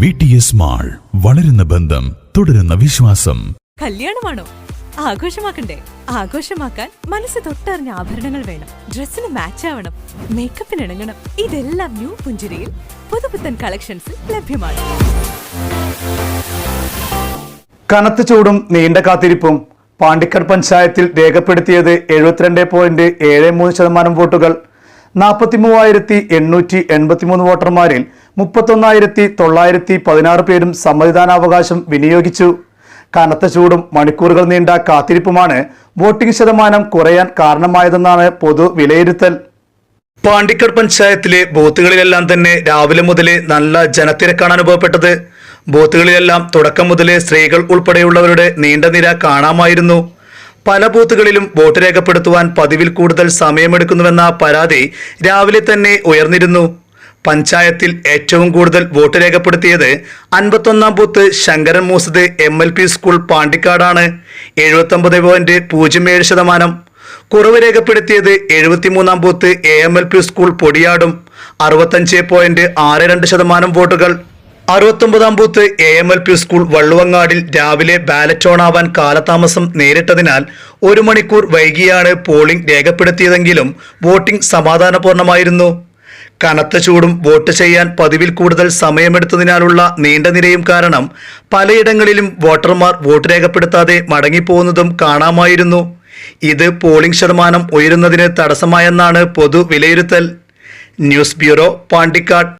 വിടിഎസ് mall, വളരുന്ന ബന്ധം, തുടരുന്ന വിശ്വാസം. കല്യാണമാണോ? ആഘോഷമാക്കണ്ടേ? ആഘോഷമാക്കാൻ മനസ്സ് തൊട്ടറിഞ്ഞ ആഭരണങ്ങൾ വേണം. ഡ്രസ്സിന് മാച്ച് ആവണം, മേക്കപ്പിന് ഇണങ്ങണം. ഇതെല്ലാം ന്യൂ പുഞ്ചിരിയിൽ പുതുപുത്തൻ കളക്ഷൻസിൽ ലഭ്യമാണ്. കനത്ത ചൂടും നീണ്ട കാത്തിരിപ്പും. പാണ്ടിക്കാട് പഞ്ചായത്തിൽ രേഖപ്പെടുത്തിയത് 72.73% വോട്ടുകൾ. 43,883 വോട്ടർമാരിൽ 31,916 പേരും സമ്മതിദാനാവകാശം വിനിയോഗിച്ചു. കനത്ത ചൂടും മണിക്കൂറുകൾ നീണ്ട കാത്തിരിപ്പുമാണ് വോട്ടിംഗ് ശതമാനം കുറയാൻ കാരണമായതെന്നാണ് പൊതു വിലയിരുത്തൽ. പാണ്ടിക്കാട് പഞ്ചായത്തിലെ ബൂത്തുകളിലെല്ലാം തന്നെ രാവിലെ മുതലേ നല്ല ജനത്തിരക്കാണ് അനുഭവപ്പെട്ടത്. ബൂത്തുകളിലെല്ലാം തുടക്കം മുതലേ സ്ത്രീകൾ ഉൾപ്പെടെയുള്ളവരുടെ നീണ്ട നിര കാണാമായിരുന്നു. പല ബൂത്തുകളിലും വോട്ട് രേഖപ്പെടുത്തുവാൻ പതിവിൽ കൂടുതൽ സമയമെടുക്കുന്നുവെന്ന പരാതി രാവിലെ തന്നെ ഉയർന്നിരുന്നു. പഞ്ചായത്തിൽ ഏറ്റവും കൂടുതൽ വോട്ട് രേഖപ്പെടുത്തിയത് 51-ാം booth Sankaran Moosad MLP school പാണ്ടിക്കാടാണ്, 79.07%. കുറവ് രേഖപ്പെടുത്തിയത് 73-ാം ബൂത്ത് AMLP സ്കൂൾ പൊടിയാടും, 65.62% വോട്ടുകൾ. 69-ാം ബൂത്ത് AMLP സ്കൂൾ വള്ളുവങ്ങാടിൽ രാവിലെ ബാലറ്റ് ഓണാവാൻ കാലതാമസം നേരിട്ടതിനാൽ 1 മണിക്കൂർ വൈകിയാണ് പോളിംഗ് രേഖപ്പെടുത്തിയതെങ്കിലും വോട്ടിംഗ് സമാധാനപൂർണമായിരുന്നു. കനത്ത ചൂടും വോട്ട് ചെയ്യാൻ പതിവിൽ കൂടുതൽ സമയമെടുത്തതിനാലുള്ള നീണ്ട നിരയും കാരണം പലയിടങ്ങളിലും വോട്ടർമാർ വോട്ട് രേഖപ്പെടുത്താതെ മടങ്ങിപ്പോകുന്നതും കാണാമായിരുന്നു. ഇത് പോളിംഗ് ശതമാനം ഉയരുന്നതിന് തടസ്സമായെന്നാണ് പൊതു വിലയിരുത്തൽ. News bureau, Pandikkad.